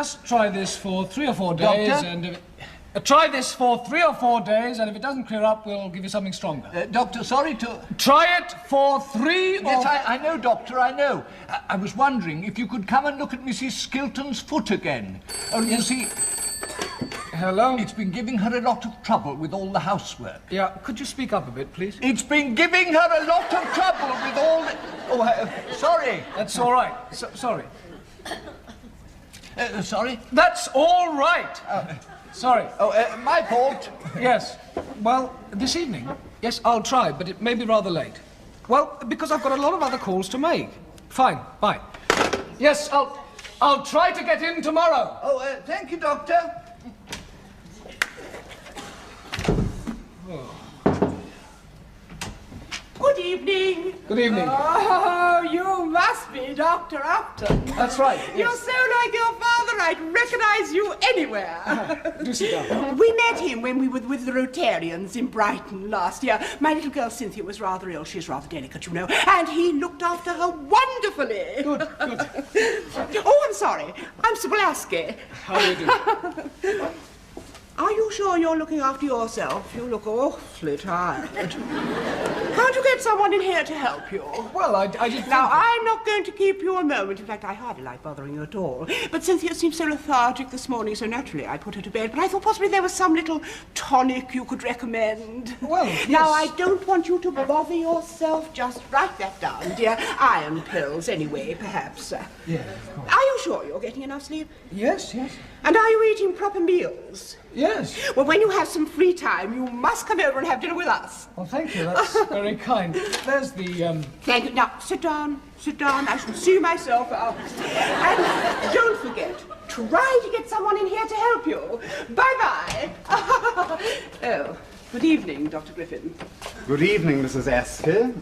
just try this for 3 or 4 days, Doctor? and if try this for 3 or 4 days, and if it doesn't clear up, we'll give you something stronger. Doctor, sorry to... Try it for 3 or... Yes, I know, Doctor, I know. I was wondering if you could come and look at Mrs. Skilton's foot again. Oh, you see... Hello? It's been giving her a lot of trouble with all the housework. Yeah, could you speak up a bit, please? It's been giving her a lot of trouble with all the... Oh, sorry. That's all right. Sorry. Sorry? That's all right. Sorry. Oh, my fault. Yes. Well, this evening, yes, I'll try, but it may be rather late. Well, because I've got a lot of other calls to make. Fine, bye. Yes, I'll try to get in tomorrow. Oh, thank you, Doctor. Good evening. Good evening. Oh, you must be Dr. Upton. That's right. Yes. You're so like your father, I'd recognize you anywhere. Do sit down. We met him when we were with the Rotarians in Brighton last year. My little girl Cynthia was rather ill. She's rather delicate, you know. And he looked after her wonderfully. Good. Oh, I'm sorry. I'm Soboleski. How do you do? Are you sure you're looking after yourself? You look awfully tired. Can't you get someone in here to help you? Well, I just... Now, I'm not going to keep you a moment. In fact, I hardly like bothering you at all. But Cynthia seemed so lethargic this morning, so naturally I put her to bed. But I thought possibly there was some little tonic you could recommend. Well, yes. Now, I don't want you to bother yourself. Just write that down, dear. Iron pills, anyway, perhaps. Yeah, of course. Are you sure you're getting enough sleep? Yes. And are you eating proper meals? Yes. Well, when you have some free time, you must come over and have dinner with us. Well, thank you. That's very kind. There's the, Thank you. Now, sit down. I shall see myself out. And don't forget, try to get someone in here to help you. Bye-bye. Oh, good evening, Dr. Griffin. Good evening, Mrs. Asker.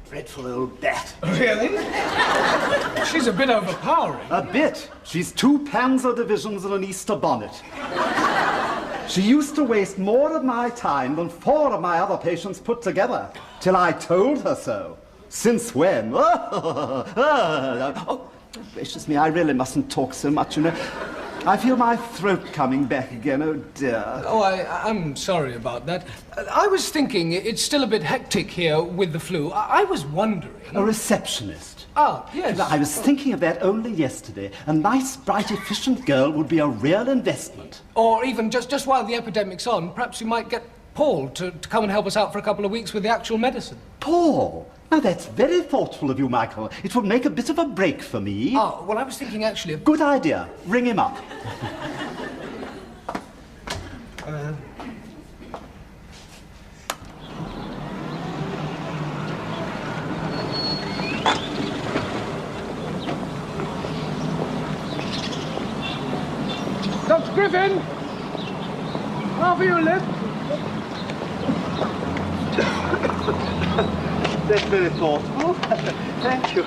Dreadful old bat. Really? She's a bit overpowering. A bit. She's 2 Panzer divisions and an Easter bonnet. She used to waste more of my time than 4 of my other patients put together, till I told her so. Since when? Oh, gracious me, I really mustn't talk so much, you know. I feel my throat coming back again, oh dear. Oh, I'm sorry about that. I was thinking it's still a bit hectic here with the flu. I was wondering... A receptionist. Ah, yes. I was thinking of that only yesterday. A nice, bright, efficient girl would be a real investment. Or even just while the epidemic's on, perhaps you might get Paul to come and help us out for a couple of weeks with the actual medicine. Paul? Now, that's very thoughtful of you, Michael. It would make a bit of a break for me. Oh, well, I was thinking actually of... Good idea. Ring him up. Dr. Griffin! How for you, lift? That's very thoughtful. Thank you.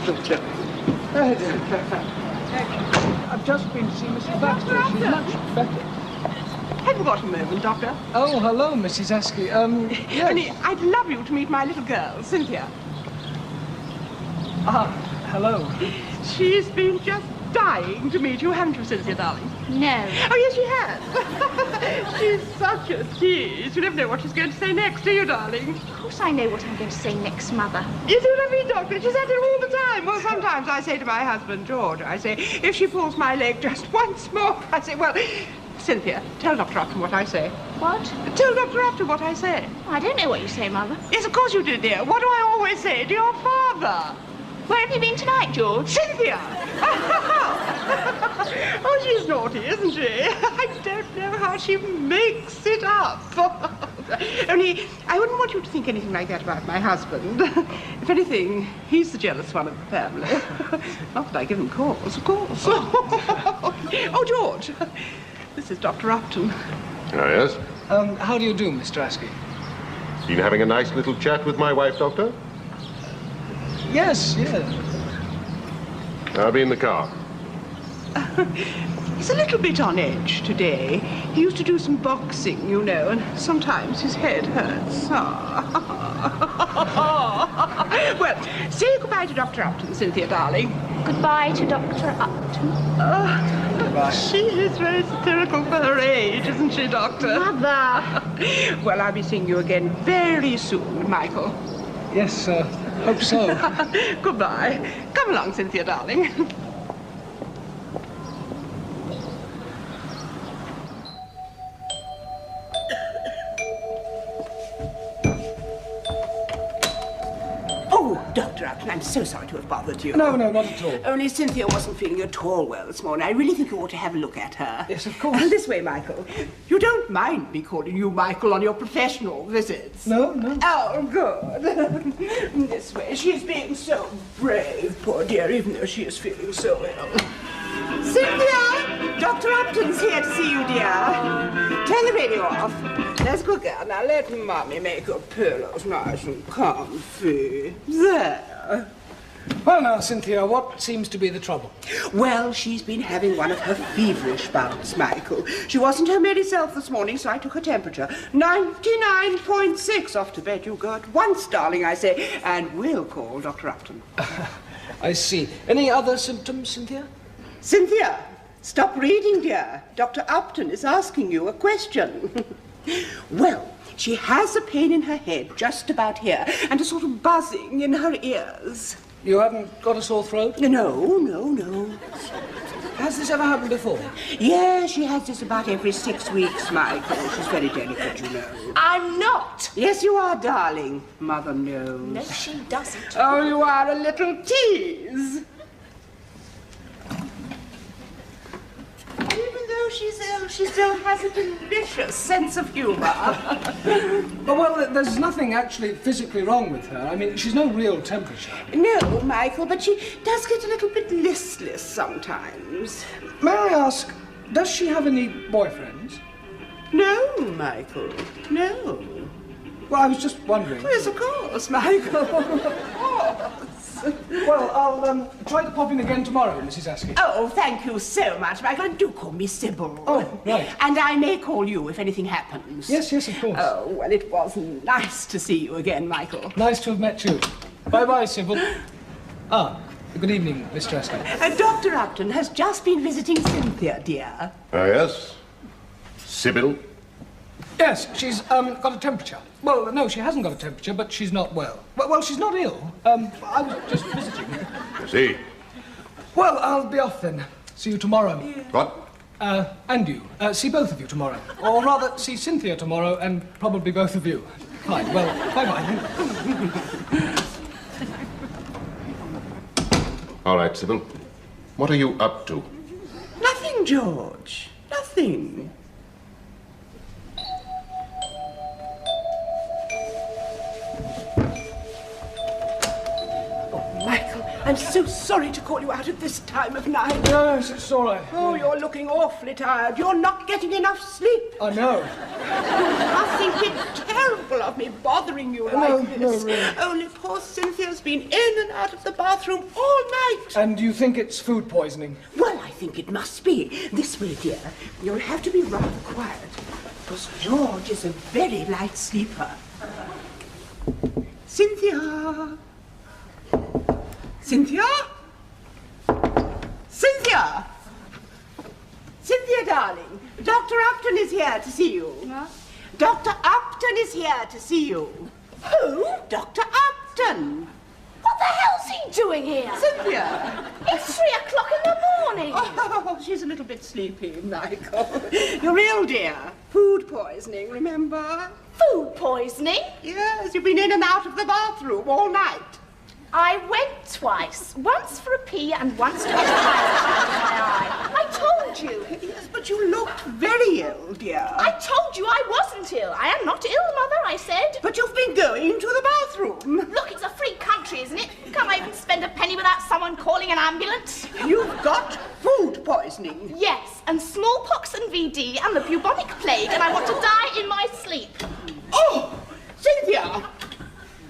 I've just been to see Mrs. Baxter. She's much better. Have you got a moment, Doctor? Oh, hello, Mrs. Askey. Yes. Only, I'd love you to meet my little girl, Cynthia. Ah, hello. She's been just dying to meet you, haven't you, Cynthia, darling? No. Oh, yes, she has. She's such a tease. You never know what she's going to say next, do you, darling? Of course I know what I'm going to say next, Mother. You see what I mean, Doctor? She said it all the time. Well, sometimes I say to my husband, George, I say, if she pulls my leg just once more, I say, well, Cynthia, tell Dr. Upton what I say. What? Tell Dr. Upton what I say. I don't know what you say, Mother. Yes, of course you did, dear. What do I always say to your father? Where have you been tonight, George? Cynthia! Oh, she's naughty, isn't she? I don't know how she makes it up. Only, I wouldn't want you to think anything like that about my husband. If anything, he's the jealous one of the family. Not that I give him cause, of course. Oh, George, this is Dr. Upton. Oh, yes? How do you do, Mr. Askey? Been having a nice little chat with my wife, Doctor? Yes. I'll be in the car. He's a little bit on edge today. He used to do some boxing, you know, and sometimes his head hurts. Well, say goodbye to Dr. Upton, Cynthia, darling. Goodbye to Dr. Upton. Goodbye. She is very satirical for her age, isn't she, Doctor? Mother. Well, I'll be seeing you again very soon, Michael. Yes, hope so. Goodbye. Come along, Cynthia, darling. Oh, Dr. Upton, I'm so sorry to have bothered you. No, not at all. Only Cynthia wasn't feeling at all well this morning. I really think you ought to have a look at her. Yes, of course. This way, Michael. You don't mind me calling you Michael on your professional visits? No. Oh, good. This way. She's being so brave, poor dear, even though she is feeling so ill. Cynthia! Dr. Upton's here to see you, dear. Turn the radio off. That's good, girl. Now let Mummy make your pillows nice and comfy. There. Well, now, Cynthia, what seems to be the trouble? Well, she's been having one of her feverish bouts, Michael. She wasn't her merry self this morning, so I took her temperature. 99.6. Off to bed you go at once, darling, I say. And we'll call Dr. Upton. I see. Any other symptoms, Cynthia? Cynthia, stop reading, dear. Dr. Upton is asking you a question. Well, she has a pain in her head just about here and a sort of buzzing in her ears. You haven't got a sore throat? No. Has this ever happened before? Yeah, she has this about every 6 weeks, Michael. She's very delicate, you know. I'm not. Yes, you are, darling. Mother knows. No, she doesn't. Oh, you are a little tease. Even though she's ill, she still has a delicious sense of humor. Well, there's nothing actually physically wrong with her. I mean, she's no real temperature. No, Michael, but she does get a little bit listless sometimes. May I ask, does she have any boyfriends? No, Michael, no. Well, I was just wondering. Yes, of course, Michael, of course. Well, I'll try to pop in again tomorrow, Mrs. Askey. Oh, thank you so much, Michael. And do call me Sybil. Oh, right. And I may call you if anything happens. Yes, of course. Oh, well, it was nice to see you again, Michael. Nice to have met you. Bye-bye, Sybil. Good evening, Mr. Askey. Dr. Upton has just been visiting Cynthia, dear. Yes? Sybil? Yes, she's got a temperature. Well, no, she hasn't got a temperature, but she's not well. Well, she's not ill. I was just visiting. I see. Well, I'll be off then. See you tomorrow. What? And you. See both of you tomorrow. Or rather, see Cynthia tomorrow and probably both of you. Fine. Well, bye-bye. All right, Sybil. What are you up to? Nothing, George. Nothing. Michael, I'm so sorry to call you out at this time of night. No, it's all right. Oh, you're looking awfully tired. You're not getting enough sleep. I know. I think it's terrible of me bothering you like this. No, really. Only poor Cynthia's been in and out of the bathroom all night. And you think it's food poisoning? Well, I think it must be. This way, dear. You'll have to be rather quiet, because George is a very light sleeper. Cynthia! Cynthia? Cynthia! Cynthia, darling, Dr. Upton is here to see you. What? Dr. Upton is here to see you. Who? Dr. Upton. What the hell's he doing here? Cynthia! It's 3 o'clock in the morning. Oh, she's a little bit sleepy, Michael. You're ill, dear. Food poisoning, remember? Food poisoning? Yes, you've been in and out of the bathroom all night. I went twice. Once for a pee and once to get a eyelash out of my eye. I told you. Yes, but you looked very ill, dear. I told you I wasn't ill. I am not ill, Mother, I said. But you've been going to the bathroom. Look, it's a free country, isn't it? Can't I even spend a penny without someone calling an ambulance? You've got food poisoning. Yes, and smallpox and VD and the bubonic plague, and I want to die in my sleep. Oh, Cynthia,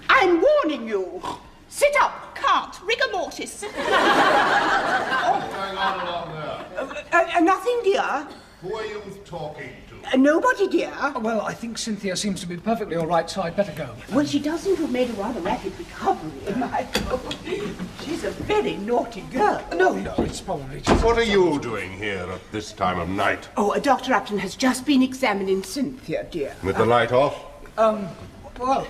I'm warning you. Sit up. Can't. Rigor mortis. What's going on along there? Nothing, dear. Who are you talking to? Nobody, Bertie, dear? Well, I think Cynthia seems to be perfectly all right, so I'd better go. Well, she does seem to have made a rather rapid recovery, Michael. She's a very naughty girl. No, it's probably just... What are you doing here at this time of night? Oh, Dr. Upton has just been examining Cynthia, dear. With the light off? Well...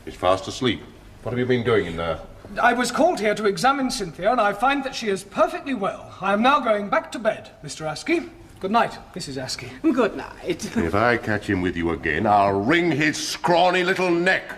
She's fast asleep. What have you been doing in there? I was called here to examine Cynthia, and I find that she is perfectly well. I am now going back to bed, Mr. Askey. Good night, Mrs. Askey. Good night. If I catch him with you again, I'll wring his scrawny little neck.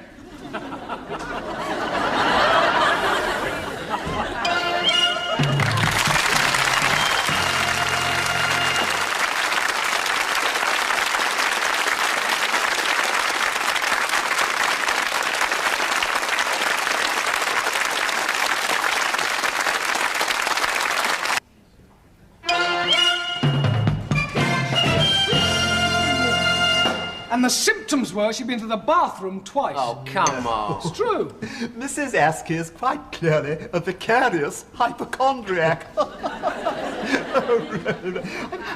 And the symptoms were she'd been to the bathroom twice. Oh, come on. It's true. Mrs. Askey is quite clearly a vicarious hypochondriac.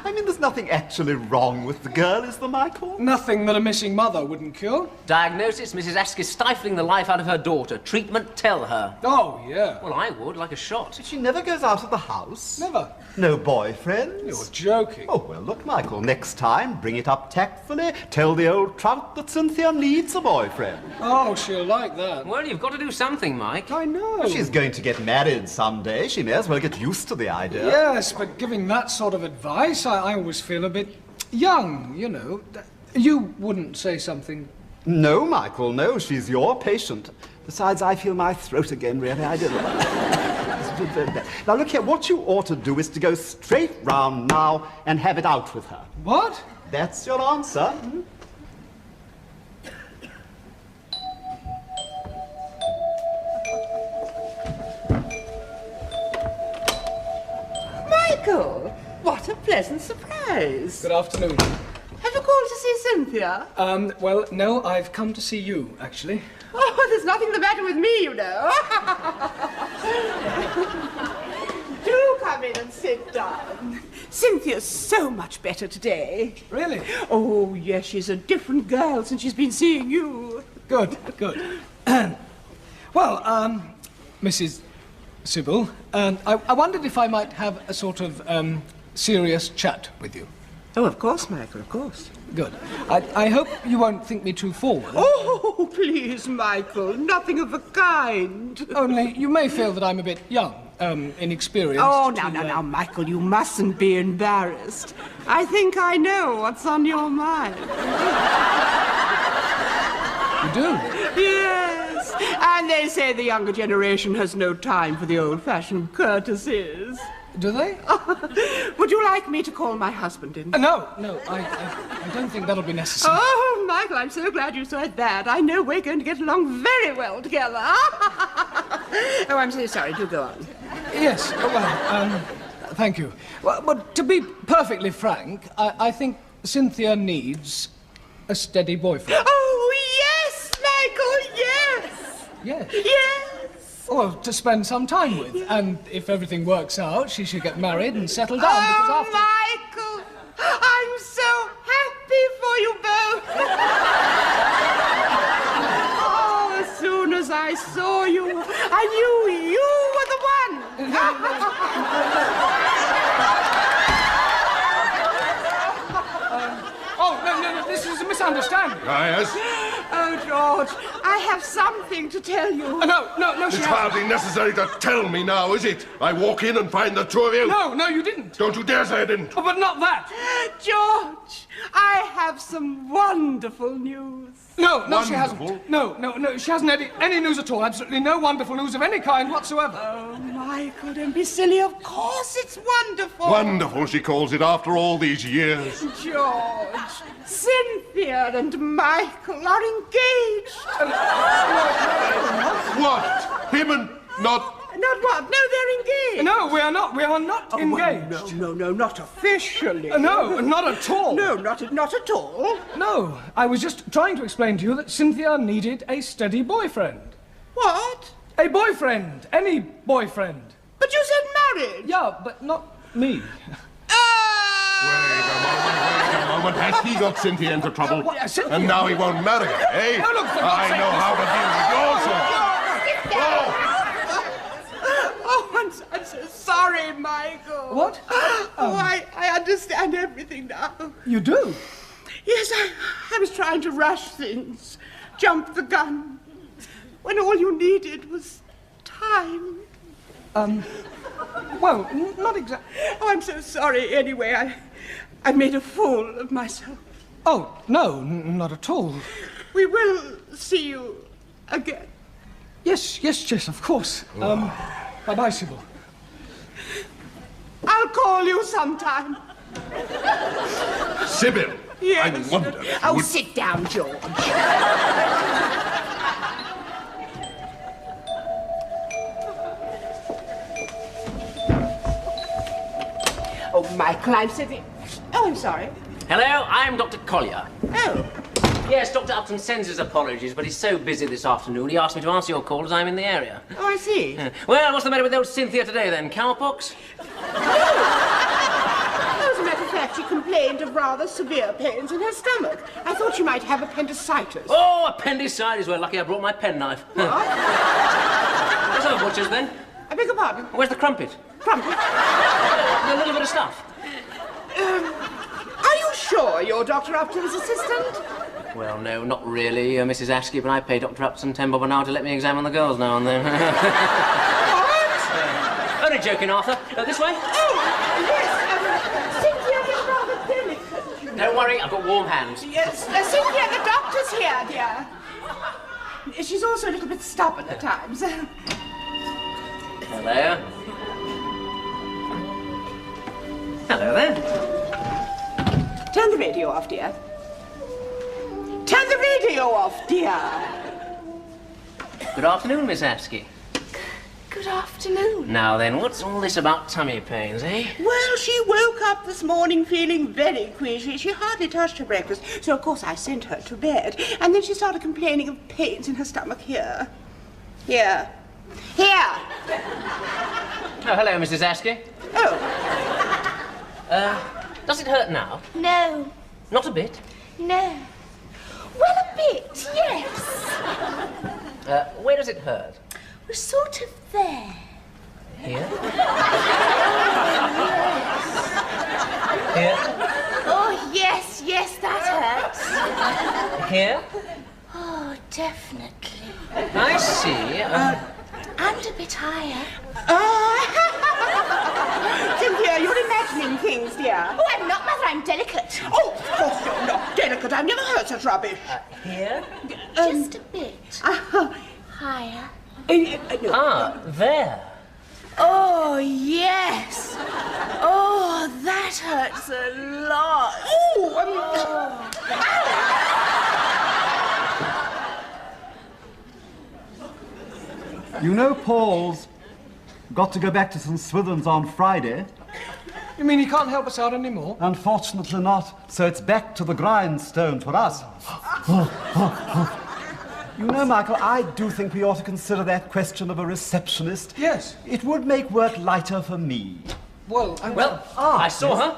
I mean, there's nothing actually wrong with the girl, is there, Michael? Nothing that a missing mother wouldn't cure. Diagnosis, Mrs. Askey stifling the life out of her daughter. Treatment, tell her. Oh, yeah. Well, I would, like a shot. She never goes out of the house? Never. No boyfriends? You're joking. Oh, well, look, Michael, next time, bring it up tactfully. Tell the old trout that Cynthia needs a boyfriend. Oh, she'll like that. Well, you've got to do something, Mike. I know. She's going to get married someday. She may as well get used to the idea. Yes, but giving that sort of advice, I always feel a bit young, you know. You wouldn't say something... No, Michael, no. She's your patient. Besides, I feel my throat again, really. I did. Now, look here. What you ought to do is to go straight round now and have it out with her. What? That's your answer. Michael, what a pleasant surprise. Good afternoon. Have you called to see Cynthia? Well, no, I've come to see you, actually. Oh, there's nothing the matter with me, you know. Do come in and sit down. Cynthia's so much better today. Really? Oh, yes, she's a different girl since she's been seeing you. Good, good. Well, Mrs. Sybil, I wondered if I might have a sort of serious chat with you. Oh, of course, Michael, of course. Good. I hope you won't think me too forward. Oh, please, Michael, nothing of the kind. Only you may feel that I'm a bit young, inexperienced. Oh, now, Michael, you mustn't be embarrassed. I think I know what's on your mind. You do? Yes, and they say the younger generation has no time for the old-fashioned courtesies. Do they? Would you like me to call my husband in? No, I don't think that'll be necessary. Oh, Michael, I'm so glad you said that. I know we're going to get along very well together. Oh, I'm so sorry. Do go on. Yes, well, thank you. Well, but to be perfectly frank, I think Cynthia needs a steady boyfriend. Oh, yes, Michael, yes. Yes. Yes. Well, to spend some time with. And if everything works out, she should get married and settle down, because Oh, after... Michael, I'm so happy for you both. Oh, as soon as I saw you, I knew you were the one. Oh, no, this is a misunderstanding. Ah, yes? Oh, George, I have something to tell you. No, she It's hasn't. hardly necessary to tell me now, is it? I walk in and find the two of you. No, you didn't. Don't you dare say I didn't. Oh, but not that. George, I have some wonderful news. No, she Wonderful. hasn't. No, she hasn't any news at all. Absolutely no wonderful news of any kind whatsoever. Oh, Michael, don't be silly. Of course it's wonderful. Wonderful, she calls it, after all these years. George, Cynthia and Michael are engaged. What? Him and not... Not what? No, they're engaged. No, we are not. We are not engaged. Well, no, not officially. No, not at all. No, not at all. No, I was just trying to explain to you that Cynthia needed a steady boyfriend. What? A boyfriend. Any boyfriend. But you said married. Yeah, but not me. Wait a moment, moment has he got Cynthia into trouble? Cynthia? And now he won't marry her, eh? No, look, for God's I sake, know how to deal with your sort. I'm so sorry, Michael. What? I understand everything now. You do? Yes, I was trying to rush things, jump the gun, when all you needed was time. Well, not exactly. Oh, I'm so sorry. Anyway, I made a fool of myself. Oh, no, not at all. We will see you again. Yes, of course. Bye-bye, Sybil. I'll call you sometime. Sybil, Yes. I wonder if you would... sit down, George. Oh, Michael, I'm sitting... Oh, I'm sorry. Hello, I'm Dr. Collier. Oh. Yes, Dr. Upton sends his apologies, but he's so busy this afternoon, he asked me to answer your call as I'm in the area. Oh, I see. Well, what's the matter with old Cynthia today, then? Cowpox? As a matter of fact, she complained of rather severe pains in her stomach. I thought she might have appendicitis. Oh, appendicitis. Well, lucky I brought my penknife. What? What's our butcher's, then? I beg your pardon? Where's the crumpet? Crumpet? A little bit of stuff. Are you sure you're Dr. Upton's assistant? Well, no, not really, Mrs. Askey, but I pay Dr. Upton 10 bob an hour to let me examine the girls now and then. What? Only joking, Arthur. This way? Oh, yes. Cynthia is rather delicate. Don't worry, I've got warm hands. Yes, Cynthia, the doctor's here, dear. She's also a little bit stubborn at times. Hello. Hello there. Turn the radio off, dear. Turn the radio off, dear. Good afternoon, Miss Askey. Good afternoon. Now then, what's all this about tummy pains, eh? Well, she woke up this morning feeling very queasy. She hardly touched her breakfast, so of course I sent her to bed. And then she started complaining of pains in her stomach here. Here. Here. Oh, hello, Mrs. Askey. Oh. Does it hurt now? No, Not a bit. no. Well, a bit, yes. Where does it hurt? We're sort of there. Here? Here? Oh, yes, that hurts. Here? Oh, definitely. I see. And a bit higher. Cynthia, you're imagining things, dear. Oh, I'm not, Mother, I'm delicate. Oh, of course you're not delicate. I've never heard such rubbish. Here? Just a bit. Higher. Ah, there. Oh, yes. Oh, that hurts a lot. You know Paul's got to go back to St. Swithin's on Friday? You mean he can't help us out anymore? Unfortunately not, so it's back to the grindstone for us. You know, Michael, I do think we ought to consider that question of a receptionist. Yes. It would make work lighter for me. Well, I saw her.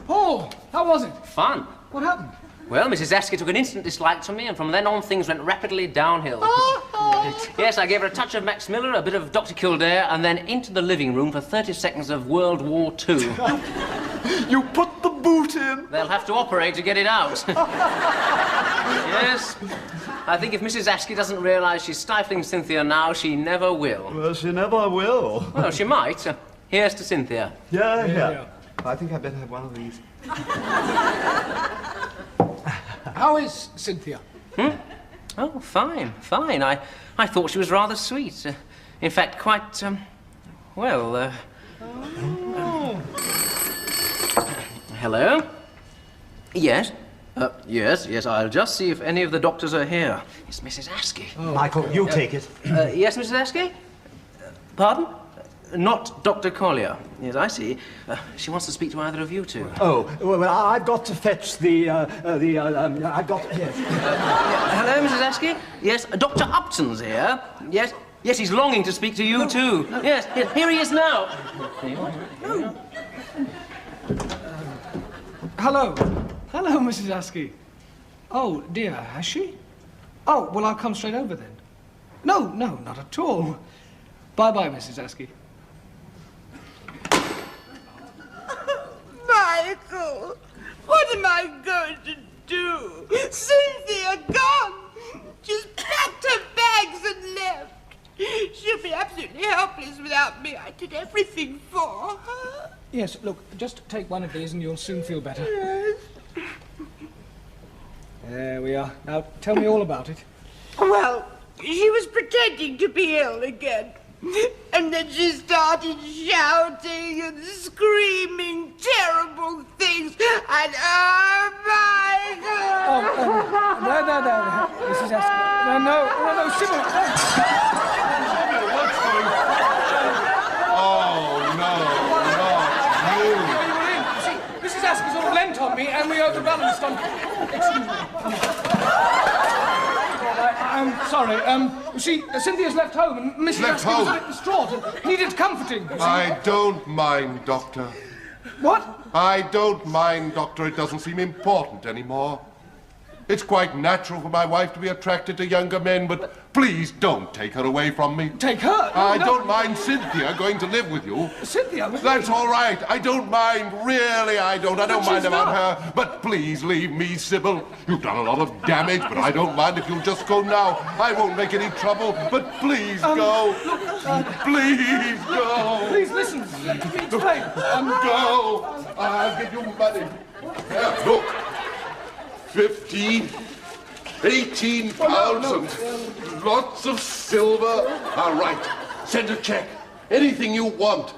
Paul, how was it? Fun. What happened? Well, Mrs. Askey took an instant dislike to me, and from then on things went rapidly downhill. Yes, I gave her a touch of Max Miller, a bit of Dr. Kildare, and then into the living room for 30 seconds of World War II. You put the boot in. They'll have to operate to get it out. Yes. I think if Mrs. Askey doesn't realise she's stifling Cynthia now, she never will. Well, she never will. Well, she might. Here's to Cynthia. Yeah. I think I better have one of these. How is Cynthia? Oh, fine. I thought she was rather sweet. In fact, quite, Hello? Yes? Yes, I'll just see if any of the doctors are here. It's Mrs. Askey. Michael, you take it. Yes, Mrs. Askey? Pardon? Not Dr. Collier. Yes, I see. She wants to speak to either of you two. Oh, well, I've got to fetch yes. Hello, Mrs. Askey? Yes, Dr. Upton's here. Yes, he's longing to speak to you too. Yes, here he is now. Hello. Hello, Mrs. Askey. Oh, dear, has she? Oh, well, I'll come straight over then. No, not at all. Bye-bye, Mrs. Askey. Michael, what am I going to do? Cynthia gone. She's packed her bags and left. She'll be absolutely helpless without me. I did everything for her. Yes, look, just take one of these and you'll soon feel better. Yes. There we are. Now, tell me all about it. Well, she was pretending to be ill again. And then she started shouting and screaming terrible things. And oh my God! No, Mrs. Askey. No, Sybil. What's going on? Oh, no, not you. You were in. See, Mrs. Askey sort of leant on me and we overbalanced on... Excuse me. I'm sorry. See, Cynthia's left home and Mrs. Left Askey was home? a bit distraught and needed comforting. I don't mind, Doctor. What? I don't mind, Doctor. It doesn't seem important anymore. It's quite natural for my wife to be attracted to younger men, but please don't take her away from me. Take her? I don't mind Cynthia going to live with you. Cynthia? That's all right. I don't mind. Really, I don't. I don't But mind she's about not. her. But please leave me, Sybil. You've done a lot of damage, but I don't mind if you'll just go now. I won't make any trouble, but please go. Please go. Please listen. Let me explain. Go. I'll give you money. Here, look. 15, 18 pounds and lots of silver. All right, send a check. Anything you want.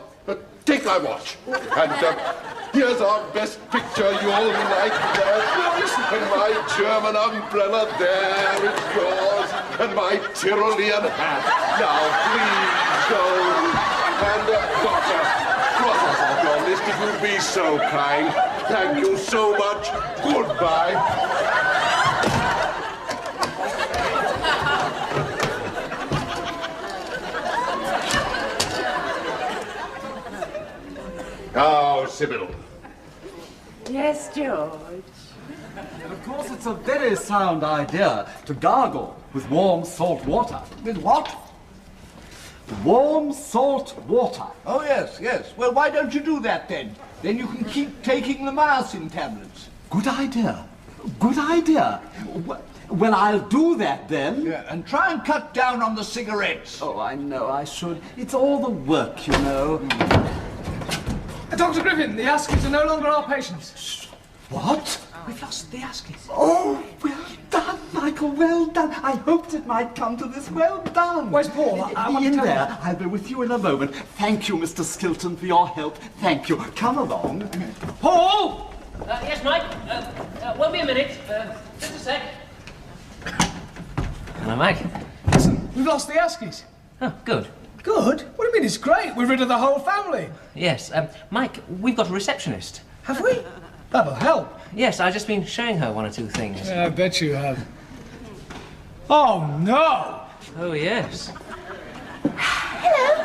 Take my watch. And here's our best picture. You'll like that. And my German umbrella, there it's yours. And my Tyrolean hat. Now, please go. And, Doctor, cross us off your list if you'd be so kind. Thank you so much. Goodbye. Oh, Sybil. Yes, George. And of course, it's a very sound idea to gargle with warm salt water. With what? Warm salt water. Oh, yes. Well, why don't you do that then? Then you can keep taking the myosin tablets. Good idea. Well, I'll do that then. Yeah, and try and cut down on the cigarettes. Oh, I know I should. It's all the work, you know. Dr. Griffin, the Askeys are no longer our patients. What? We've lost the Askeys. Oh, well done, Michael, well done. I hoped it might come to this. Well done. Where's Paul? I want to in tell there. him. I'll be with you in a moment. Thank you, Mr. Skilton, for your help. Thank you. Come along. Paul! Yes, Mike? Won't be a minute. Just a sec. Hello, Mike. Listen, we've lost the Askeys. Oh, good. Good? What do you mean it's great? We're rid of the whole family. Yes, Mike, we've got a receptionist. Have we? That'll help. Yes, I've just been showing her one or two things. Yeah, I bet you have. Oh, no! Oh, yes. Hello.